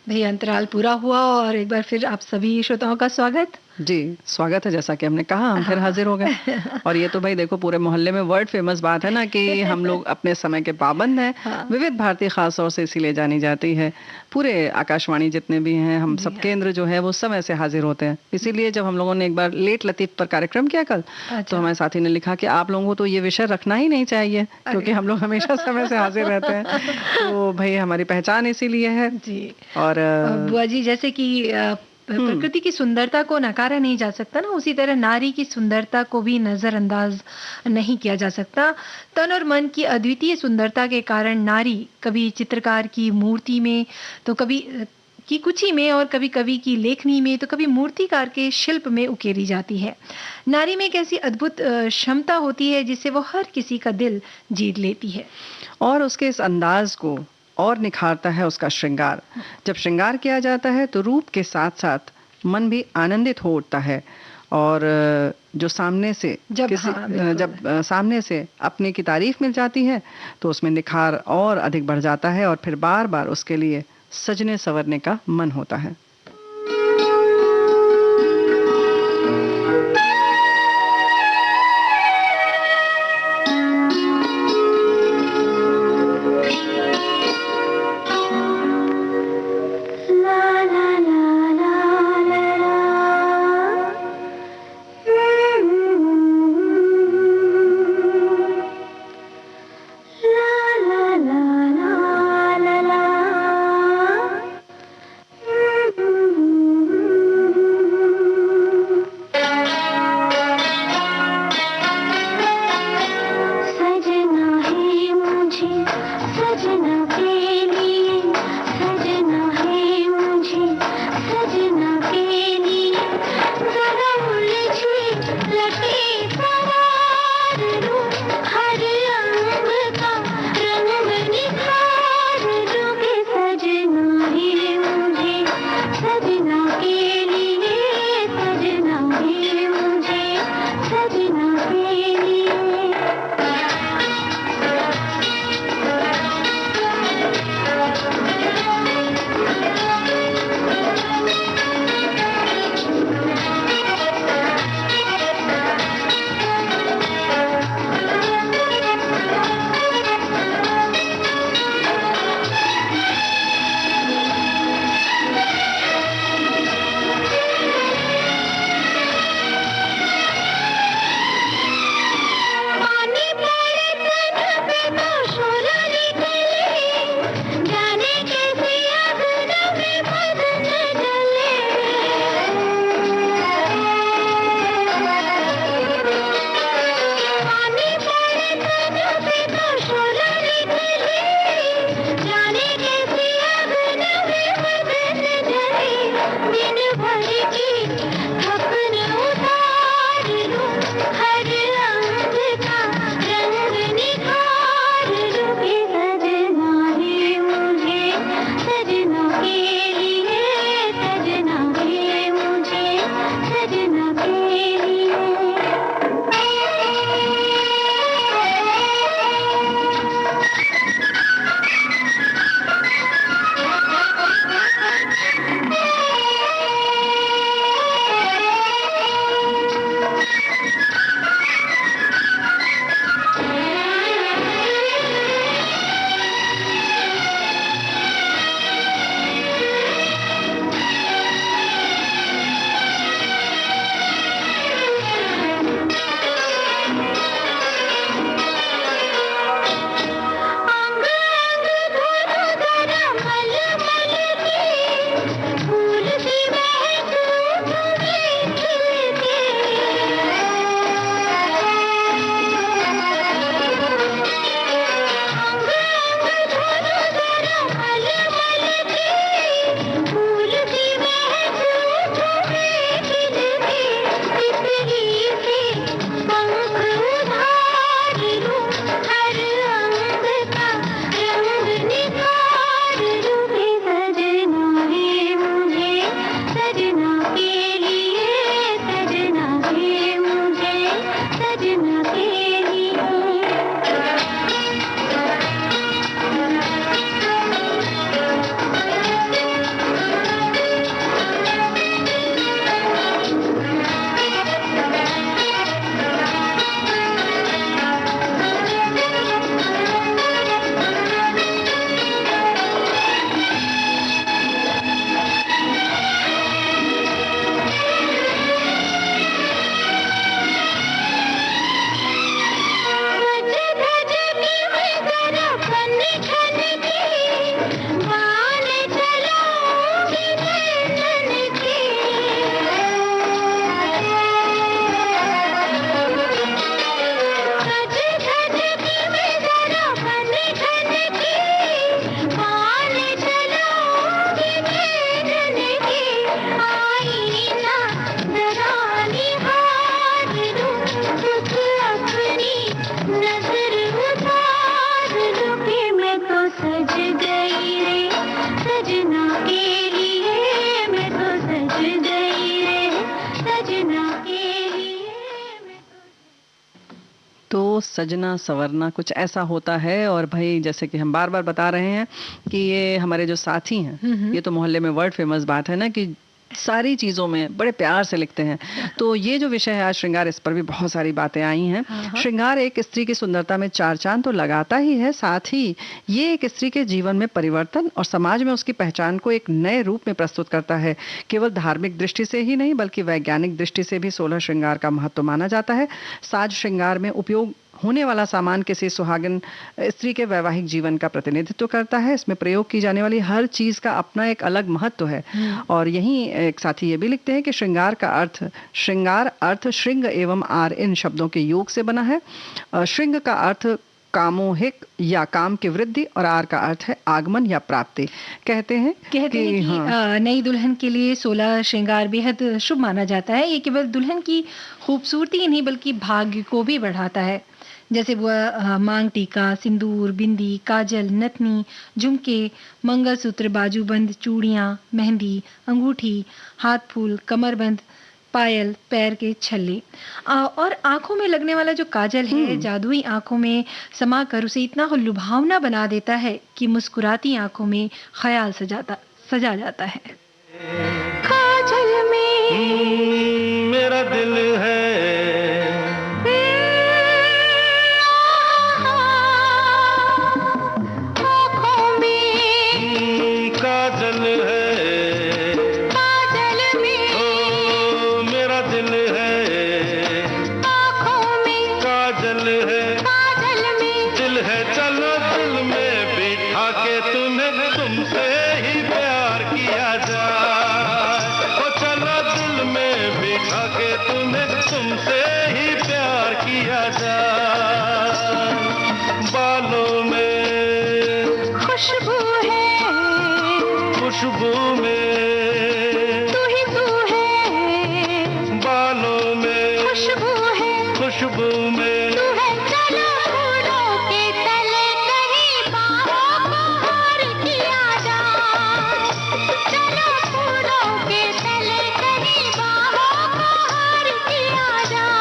भैया अंतराल पूरा हुआ और एक बार फिर आप सभी श्रोताओं का स्वागत। जी स्वागत है। जैसा कि हमने कहा हम फिर हाजिर हो गए और ये तो भाई देखो पूरे मोहल्ले में वर्ल्ड फेमस बात है ना कि हम लोग अपने समय के पाबंद हैं। हाँ। विविध भारती खास तौर से इसीलिए जानी जाती है। पूरे आकाशवाणी जितने भी हैं हम सब केंद्र जो है वो समय से हाजिर होते हैं। इसीलिए जब हम लोगों ने एक बार लेट लतीफ पर कार्यक्रम किया कल, तो हमारे साथी ने लिखा कि आप लोगों को तो ये विषय रखना ही नहीं चाहिए क्योंकि हम लोग हमेशा समय से हाजिर रहते हैं। तो भाई हमारी पहचान इसीलिए है जी। और बुआ जी जैसे कि प्रकृति की सुंदरता को नकारा नहीं जा सकता ना, उसी तरह नारी की सुंदरता को भी नजरअंदाज नहीं किया जा सकता। तन और मन की अद्वितीय सुंदरता के कारण नारी कभी चित्रकार की मूर्ति में तो कभी की कुची में और कभी कवि की लेखनी में तो कभी मूर्तिकार के शिल्प में उकेरी जाती है। नारी में एक ऐसी अद्भुत क्षमता होती है जिससे वो हर किसी का दिल जीत लेती है और उसके इस अंदाज को और निखारता है उसका श्रृंगार। जब श्रृंगार किया जाता है तो रूप के साथ साथ मन भी आनंदित हो उठता है और जो सामने से जब सामने से अपने की तारीफ मिल जाती है तो उसमें निखार और अधिक बढ़ जाता है और फिर बार बार उसके लिए सजने संवरने का मन होता है। सज गई रे सजना के लिए, मैं तो सज गई रे सजना के लिए। तो सजना सवरना कुछ ऐसा होता है। और भाई जैसे कि हम बार बार बता रहे हैं कि ये हमारे जो साथी हैं, ये तो मोहल्ले में वर्ल्ड फेमस बात है ना कि सारी चीज़ों में बड़े प्यार से लिखते हैं। तो ये जो विषय है आज श्रृंगार, इस पर भी बहुत सारी बातें आई हैं। श्रृंगार एक स्त्री की सुंदरता में चार चांद तो लगाता ही है, साथ ही ये एक स्त्री के जीवन में परिवर्तन और समाज में उसकी पहचान को एक नए रूप में प्रस्तुत करता है। केवल धार्मिक दृष्टि से ही नहीं बल्कि वैज्ञानिक दृष्टि से भी 16 श्रृंगार का महत्व माना जाता है। साज श्रृंगार में उपयोग होने वाला सामान किसी सुहागिन स्त्री के वैवाहिक जीवन का प्रतिनिधित्व करता है। इसमें प्रयोग की जाने वाली हर चीज का अपना एक अलग महत्व है। और यहीं एक साथी ये भी लिखते हैं कि श्रृंगार का अर्थ श्रृंग एवं आर इन शब्दों के योग से बना है। श्रृंग का अर्थ कामोहिक या काम की वृद्धि और आर का अर्थ है आगमन या प्राप्ति। कहते हैं कि नई दुल्हन के लिए 16 श्रृंगार बेहद शुभ माना जाता है। ये केवल दुल्हन की खूबसूरती ही नहीं बल्कि भाग्य को भी बढ़ाता है। जैसे वह मांग टीका, सिंदूर, बिंदी, काजल, नथनी, झुमके, मंगलसूत्र, बाजूबंद, चूड़ियां, मेहंदी, अंगूठी, हाथ फूल, कमरबंद, पायल, पैर के छल्ले और आंखों में लगने वाला जो काजल है, जादुई आंखों में समाकर उसे इतना लुभावना बना देता है कि मुस्कुराती आंखों में ख्याल सजा जाता है। काजल में मेरा दिल है, खुशबू में तू ही तू है, बालों में खुशबू में तू है। चलो फूलों के तले कहीं बाहों को हार किया जाए, चलो फूलों के तले कहीं बाहों को हार किया जाए।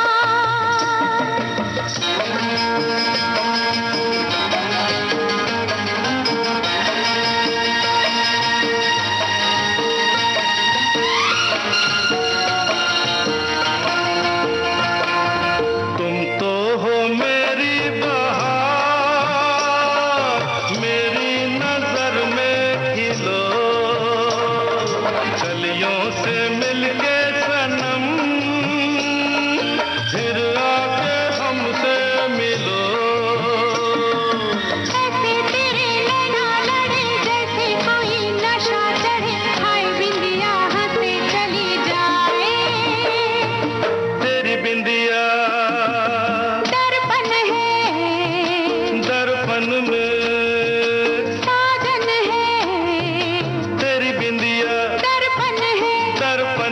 दर्पण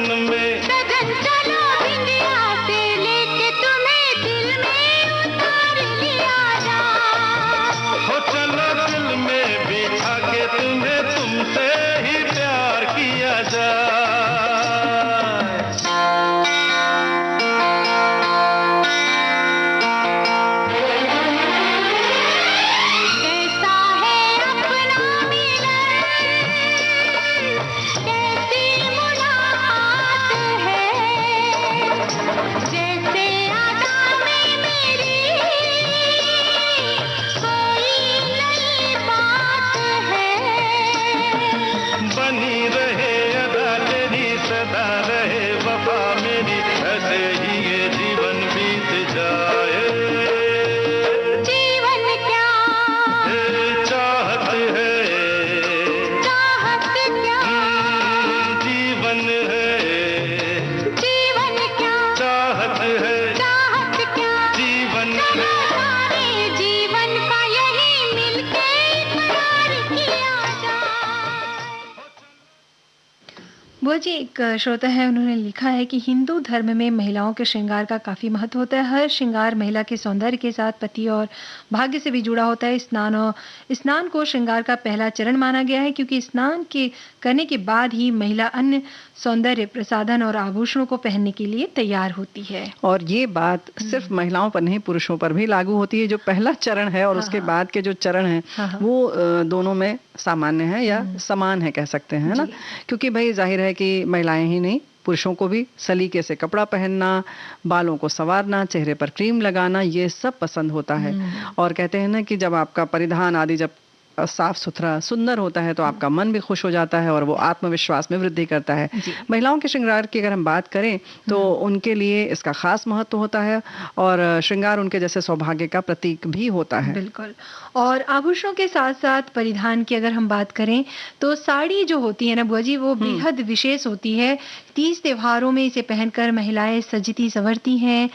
बुआ जी, एक श्रोता है, उन्होंने लिखा है कि हिंदू धर्म में महिलाओं के श्रृंगार का काफ़ी महत्व होता है। हर श्रृंगार महिला के सौंदर्य के साथ पति और भाग्य से भी जुड़ा होता है। स्नान को श्रृंगार का पहला चरण माना गया है, क्योंकि स्नान के करने के बाद ही महिला अन्य सौंदर्य प्रसाधन और आभूषणों को पहनने के लिए तैयार होती है। और ये बात सिर्फ महिलाओं पर नहीं, पुरुषों पर भी लागू होती है। जो पहला चरण है और उसके बाद के जो चरण हैं वो दोनों में सामान्य है या समान है, कह सकते हैं ना। क्योंकि भाई जाहिर है कि महिलाएं ही नहीं, पुरुषों को भी सलीके से कपड़ा पहनना, बालों को संवारना, चेहरे पर क्रीम लगाना, ये सब पसंद होता है। और कहते हैं ना कि जब आपका परिधान आदि जब साफ सुथरा सुंदर होता है तो आपका मन भी खुश हो जाता है और वो आत्मविश्वास में वृद्धि करता है। महिलाओं के श्रृंगार की अगर हम बात करें तो उनके लिए इसका खास महत्व होता है और श्रृंगार उनके जैसे सौभाग्य का प्रतीक भी होता है। बिल्कुल। और आभूषणों के साथ साथ परिधान की अगर हम बात करें तो साड़ी जो होती है ना बुआ जी, वो बेहद विशेष होती है। 30 त्योहारों में इसे पहनकर महिलाएं सजती संवरती हैं।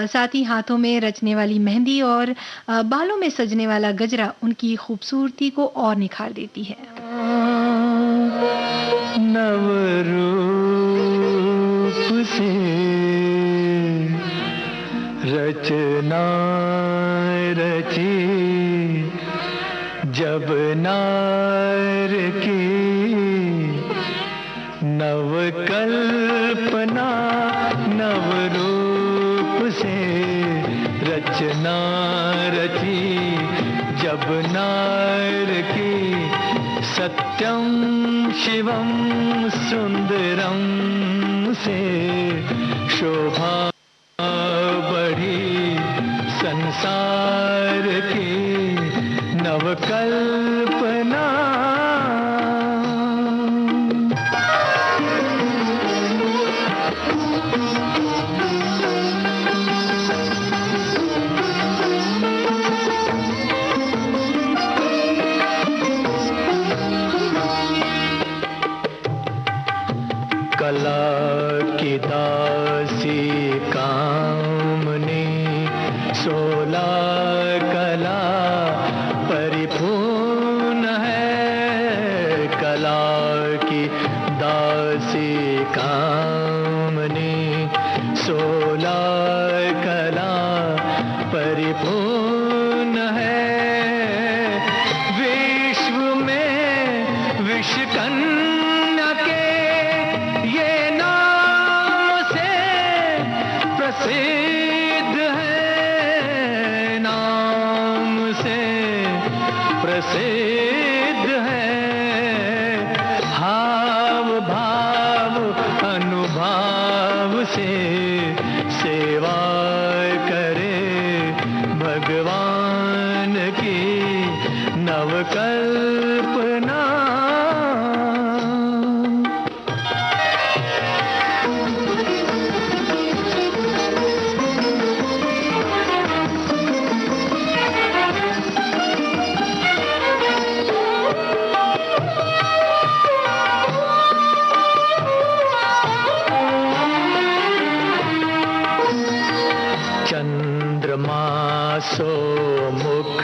साथ ही हाथों में रचने वाली मेहंदी और बालों में सजने वाला गजरा उनकी खूबसूरती को और निखार देती है। नवरूप से रचना रची जब नार की, नवकल्पना नवरूप से रचना रची जब नार की, सत्यम शिवम सुंदरम से शोभा बढ़ी संसार की नवकल्पना। कला की दासी कामनी 16 कला परिपूर्ण है। कला की दासी कामनी 16 कला परिपूर्ण है। विश्व में विश्वकन्या के प्रसिद्ध है, नाम से प्रसिद्ध है। हाव भाव अनुभाव से सेवा करे भगवान की नवकल्पना। सो मुख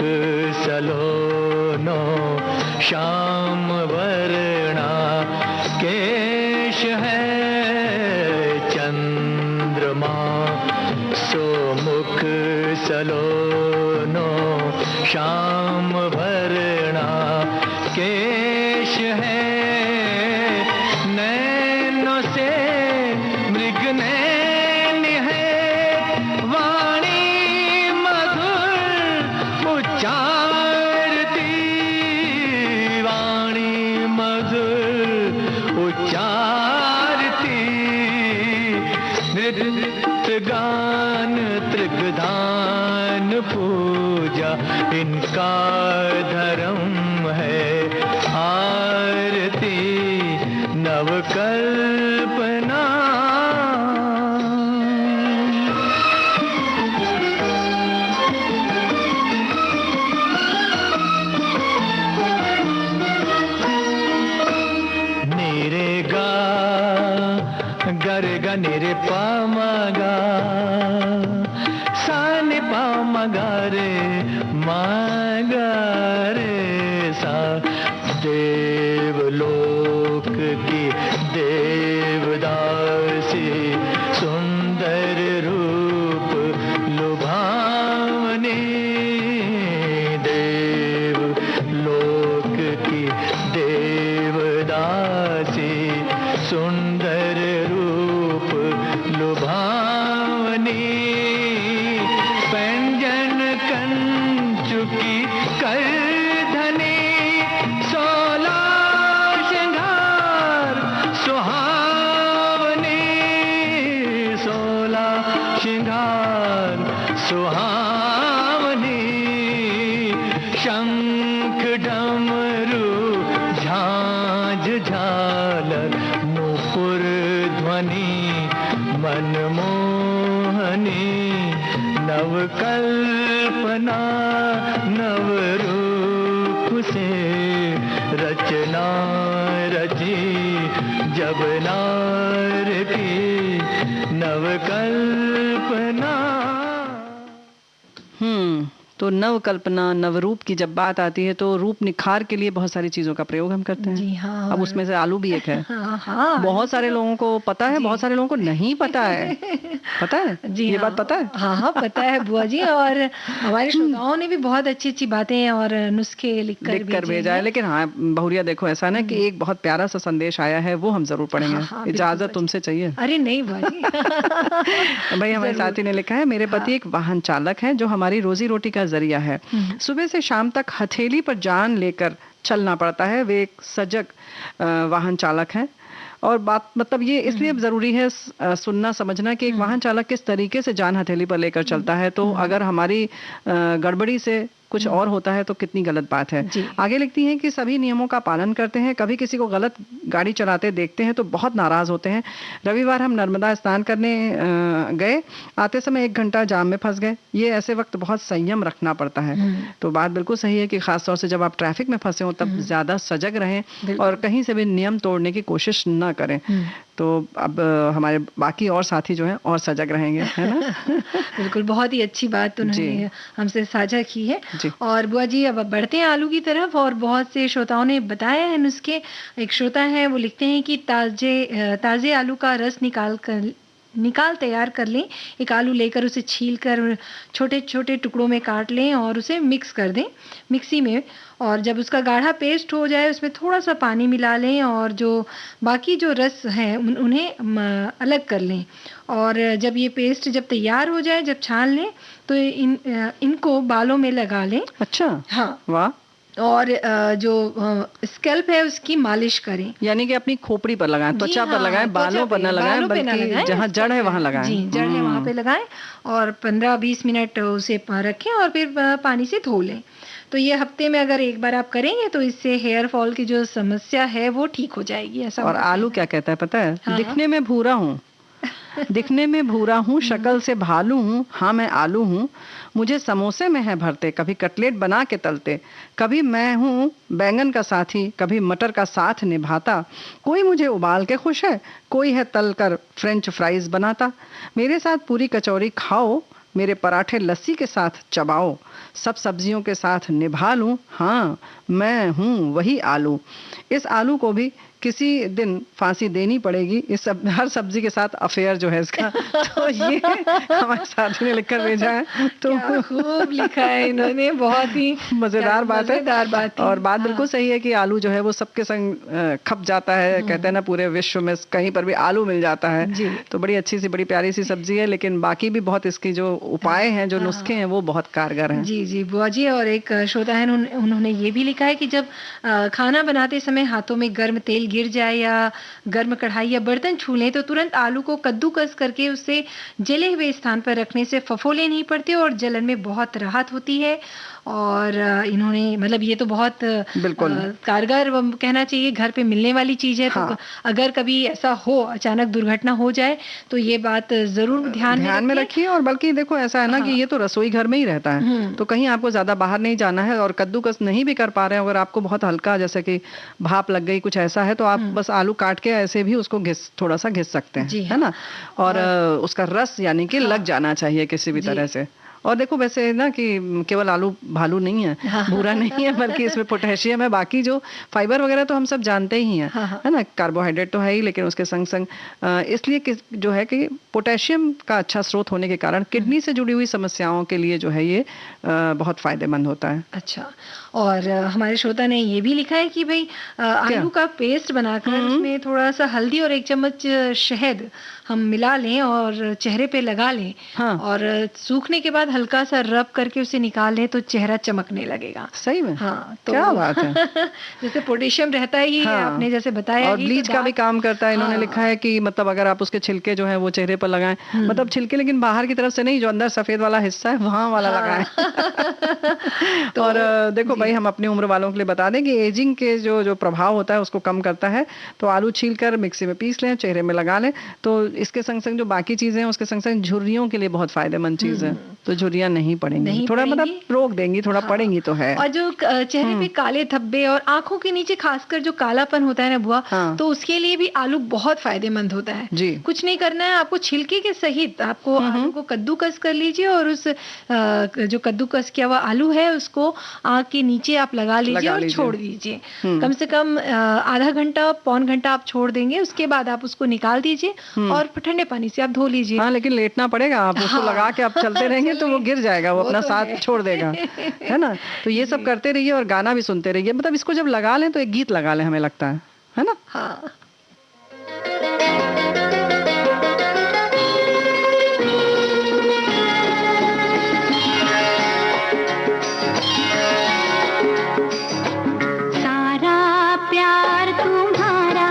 सलोनो श्याम वर्णा केश है। चंद्रमा सो मुख सलोनो श्याम वर्णा केश है। नैनों से मृग नैन है, गान त्रिगधान पूजा इनका धर्म है। आरती नवकल्पना। नीरे गा गरे गा निरे पामगा साने पामगा रे मागा रे सा। देवलोक की देव की देवदासी, सुंदर रूप लुभावनी, व्यंजन कंचुकी करधनी, 16 श्रृंगार सुहावनी, 16 श्रृंगार सुहावनी, शंख डमरू झांझ झालर नूपुर ध्वनि, मनमोहनी नवकल्पना, नवरूप से रचना रची जब नार की नवकल्पना। तो नव कल्पना, नवरूप की जब बात आती है तो रूप निखार के लिए बहुत सारी चीजों का प्रयोग हम करते हैं। जी हाँ। अब उसमें से आलू भी एक है। हाँ, बहुत सारे लोगों को पता है, बहुत सारे लोगों को नहीं पता है। पता है जी ये हाँ, बात पता है? हाँ पता है बुआ जी। और हमारे श्रोताओं ने भी बहुत अच्छी अच्छी बातें और नुस्खे लिखकर भेजा है। लेकिन हाँ बहुरिया देखो, ऐसा ना कि एक बहुत प्यारा सा संदेश आया है, वो हम जरूर पढ़ेंगे। इजाजत तुमसे चाहिए? अरे नहीं बुआ जी। भाई हमारे साथी ने लिखा है, मेरे पति एक वाहन चालक है जो हमारी रोजी रोटी का जरिया है। सुबह से शाम तक हथेली पर जान लेकर चलना पड़ता है। वे एक सजग वाहन चालक हैं। और बात मतलब ये इसलिए जरूरी है सुनना समझना कि एक वाहन चालक किस तरीके से जान हथेली पर लेकर चलता है। तो अगर हमारी गड़बड़ी से कुछ और होता है तो कितनी गलत बात है। आगे लिखती हैं कि सभी नियमों का पालन करते हैं, कभी किसी को गलत गाड़ी चलाते देखते हैं तो बहुत नाराज होते हैं। रविवार हम नर्मदा स्नान करने गए, आते समय 1 घंटा जाम में फंस गए। ये ऐसे वक्त बहुत संयम रखना पड़ता है। तो बात बिल्कुल सही है कि खासतौर से जब आप ट्रैफिक में फंसे हो तब ज्यादा सजग रहें और कहीं से भी नियम तोड़ने की कोशिश न करें। तो अब हमारे बाकी और साथी जो हैं और सजग रहेंगे, है ना? बिल्कुल, बहुत ही अच्छी बात उन्होंने हमसे साझा की है। और बुआ जी अब बढ़ते हैं आलू की तरफ। और बहुत से श्रोताओं ने बताया है नुस्खे। एक श्रोता है वो लिखते हैं कि ताजे आलू का रस निकाल तैयार कर लें। एक आलू लेकर उसे छीलकर छोटे छोटे टुकड़ों में काट लें और उसे मिक्स कर दें मिक्सी में। और जब उसका गाढ़ा पेस्ट हो जाए उसमें थोड़ा सा पानी मिला लें और जो बाकी जो रस है उन्हें अलग कर लें। और जब ये पेस्ट जब तैयार हो जाए, जब छान लें तो इनको बालों में लगा लें। अच्छा, हाँ, वाह। और जो स्कैल्प है उसकी मालिश करें, यानी कि अपनी खोपड़ी पर लगाएं, त्वचा पर लगाएं, बालों पर न लगाएं, बल्कि जहाँ जड़ है वहाँ लगाएं। जी, जड़ है वहाँ पे लगाएं और 15-20 मिनट उसे रखें और फिर पानी से धो लें। तो ये हफ्ते में अगर एक बार आप करेंगे तो इससे हेयर फॉल की जो समस्या है वो ठीक हो जाएगी। ऐसा। और आलू क्या कहता है पता है? दिखने में भूरा हूँ, दिखने में भूरा हूँ, शक्ल से भालू हूँ, हाँ मैं आलू हूँ। मुझे समोसे में है भरते, कभी कटलेट बना के तलते, कभी मैं हूँ बैंगन का साथी, कभी मटर का साथ निभाता। कोई मुझे उबाल के खुश है, कोई है तल कर फ्रेंच फ्राइज बनाता। मेरे साथ पूरी कचौरी खाओ, मेरे पराठे लस्सी के साथ चबाओ। सब सब्जियों के साथ निभा लूं, हाँ मैं हूँ वही आलू। इस आलू को भी किसी दिन फांसी देनी पड़ेगी। इस हर सब्जी के साथ अफेयर जो है इसका। तो ये हमारे साथी ने लिखकर भेजा है। तो खूब लिखा है इन्होंने, बहुत ही मजेदार बात है। और बात बिल्कुल सही है कि आलू जो है वो सबके संग खप जाता है। कहते हैं ना पूरे विश्व में कहीं पर भी आलू मिल जाता है। तो बड़ी अच्छी सी बड़ी प्यारी सी सब्जी है, लेकिन बाकी भी बहुत इसकी जो उपाय हैं, जो नुस्खे हैं वो बहुत कारगर हैं। जी जी बुआ जी। और एक श्रोता है उन्होंने ये भी लिखा है कि जब खाना बनाते समय हाथों में गर्म तेल गिर जाए या गर्म कढ़ाई या बर्तन छू लें तो तुरंत आलू को कद्दूकस करके उसे जले हुए स्थान पर रखने से फफोले नहीं पड़ते और जलन में बहुत राहत होती है। और इन्होंने मतलब ये तो बहुत बिल्कुल कारगर कहना चाहिए, घर पे मिलने वाली चीज है। तो अगर कभी ऐसा हो, अचानक दुर्घटना हो जाए तो ये बात जरूर ध्यान में रखिए। और बल्कि देखो ऐसा है ना कि ये तो रसोई घर में ही रहता है, तो कहीं आपको ज्यादा बाहर नहीं जाना है। और कद्दूकस नहीं भी कर पा रहे हैं, अगर आपको बहुत हल्का जैसे कि भाप लग गई कुछ ऐसा है, तो आप बस आलू काट के ऐसे भी उसको थोड़ा सा घिस सकते हैं, है ना। और उसका रस यानी कि लग जाना चाहिए किसी भी तरह से। और देखो वैसे ना कि केवल आलू भालू नहीं है, भूरा नहीं है, बल्कि इसमें पोटेशियम है। बाकी जो फाइबर वगैरह तो हम सब जानते ही हैं, है ना। कार्बोहाइड्रेट तो है ही, लेकिन उसके संग संग इसलिए जो है कि पोटेशियम का अच्छा स्रोत होने के कारण किडनी से जुड़ी हुई समस्याओं के लिए जो है ये बहुत फायदेमंद होता है। अच्छा। और हमारे श्रोता ने ये भी लिखा है कि भाई आलू का पेस्ट बनाकर उसमें थोड़ा सा हल्दी और 1 चम्मच शहद हम मिला लें और चेहरे पे लगा लें। हाँ। और सूखने के बाद हल्का सा रब करके उसे निकाल लें तो चेहरा चमकने लगेगा। सही में? हाँ, तो क्या बात है। जैसे पोटेशियम रहता है ही। हाँ। आपने जैसे बताया और ब्लीच का भी काम करता है। इन्होंने लिखा है कि मतलब अगर आप उसके छिलके जो है वो चेहरे पर लगाएं, मतलब छिलके लेकिन बाहर की तरफ से नहीं, जो अंदर सफेद वाला हिस्सा है वहां वाला लगाएं। तो और देखो भाई, हम अपनी उम्र वालों के लिए बता दें कि एजिंग के जो प्रभाव होता है उसको कम करता है। तो आलू छील कर मिक्सी में पीस लें, चेहरे में लगा लें, तो इसके संग संग जो बाकी चीजें हैं उसके संग संग झुर्रियों के लिए बहुत फायदेमंद चीज है। तो झुर्रियां नहीं पड़ेंगी, थोड़ा मतलब रोक देंगी, थोड़ा पड़ेंगी तो है। और जो चेहरे पे काले धब्बे और आंखों के नीचे खासकर जो कालापन होता है ना बुआ, तो उसके लिए भी आलू बहुत फायदेमंद होता है जी। कुछ नहीं करना है आपको, छिलके के सहित आपको आलू को कद्दूकस कर लीजिए और उस जो कद्दूकस किया हुआ आलू है उसको आंख के नीचे आप लगा लीजिए और छोड़ दीजिए। कम से कम आधा घंटा पौन घंटा आप छोड़ देंगे, उसके बाद आप उसको निकाल दीजिए और ठंडे पानी से आप धो लीजिए। हाँ, लेकिन लेटना पड़ेगा, आप उसको लगा के आप चलते रहेंगे तो वो गिर जाएगा, वो अपना साथ छोड़ देगा, है ना। तो ये सब करते रहिए और गाना भी सुनते रहिए। मतलब इसको जब लगा लें तो एक गीत लगा लें, हमें लगता है ना। हाँ। सारा प्यार तुम्हारा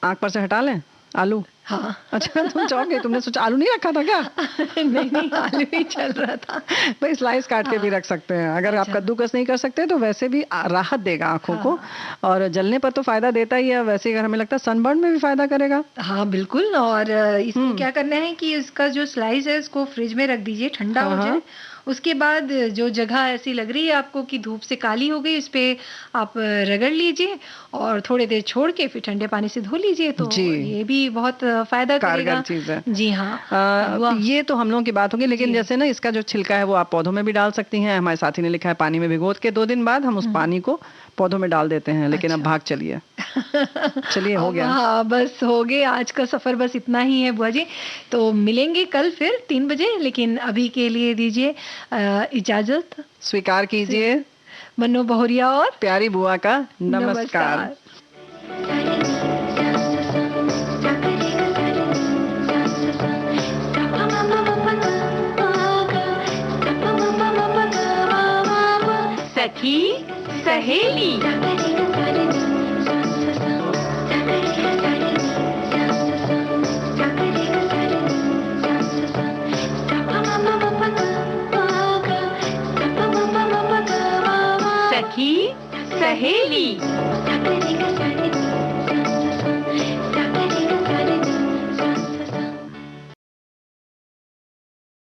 आँख पर से हटा लें आलू? हाँ। अच्छा, तुम चौंक गई, तुमने सोचा आलू नहीं रखा था क्या? नहीं, आलू ही चल रहा था। भाई स्लाइस काट के भी रख सकते हैं, अगर आप कद्दूकस नहीं कर सकते तो वैसे भी राहत देगा आंखों को, और जलने पर तो फायदा देता ही है, वैसे अगर हमें लगता है सनबर्न में भी फायदा करेगा। हाँ बिल्कुल, और इसको क्या करना है कि इसका जो स्लाइस है इसको फ्रिज में रख दीजिए, ठंडा हो जाए। उसके बाद जो जगह ऐसी लग रही है आपको कि धूप से काली हो गई, उस पे आप रगड़ लीजिए और थोड़ी देर छोड़ के फिर ठंडे पानी से धो लीजिए, तो ये भी बहुत फायदा करेगा। चीज है जी हाँ। ये तो हम लोगों की बात होगी, लेकिन जैसे ना इसका जो छिलका है वो आप पौधों में भी डाल सकती हैं। हमारे साथी ने लिखा है पानी में भिगो के 2 दिन बाद हम उस पानी को पौधों में डाल देते हैं। लेकिन अब भाग चलिए चलिए हो गया। हाँ बस हो गया, आज का सफर बस इतना ही है बुआ जी। तो मिलेंगे कल फिर 3 बजे, लेकिन अभी के लिए दीजिए इजाजत। स्वीकार कीजिए मन्नू बहुरिया और प्यारी बुआ का नमस्कार। सखी सहेली। सखी सहेली।